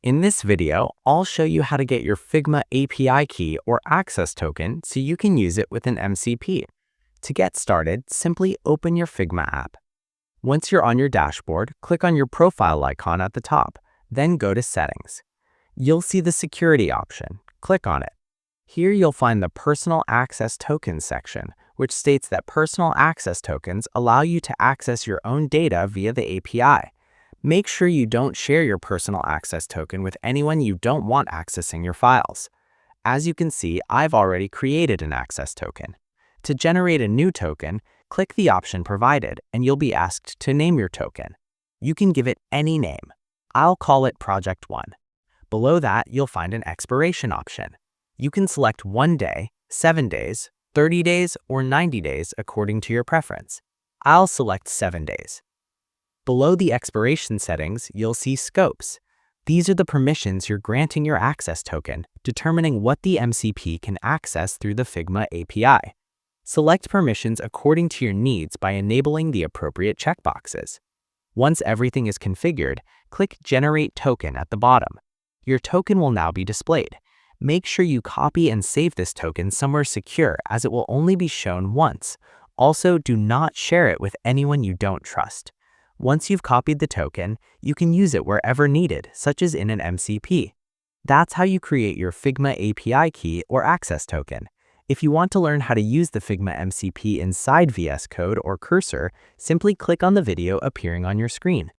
In this video, I'll show you how to get your Figma API key or access token so you can use it with an MCP. To get started, simply open your Figma app. Once you're on your dashboard, click on your profile icon at the top, then go to Settings. You'll see the Security option. Click on it. Here you'll find the Personal Access Tokens section, which states that personal access tokens allow you to access your own data via the API. Make sure you don't share your personal access token with anyone you don't want accessing your files. As you can see, I've already created an access token. To generate a new token, click the option provided and you'll be asked to name your token. You can give it any name. I'll call it Project 1. Below that, you'll find an expiration option. You can select 1 day, 7 days, 30 days, or 90 days according to your preference. I'll select 7 days. Below the expiration settings, you'll see scopes. These are the permissions you're granting your access token, determining what the MCP can access through the Figma API. Select permissions according to your needs by enabling the appropriate checkboxes. Once everything is configured, click Generate Token at the bottom. Your token will now be displayed. Make sure you copy and save this token somewhere secure as it will only be shown once. Also, do not share it with anyone you don't trust. Once you've copied the token, you can use it wherever needed, such as in an MCP. That's how you create your Figma API key or access token. If you want to learn how to use the Figma MCP inside VS Code or Cursor, simply click on the video appearing on your screen.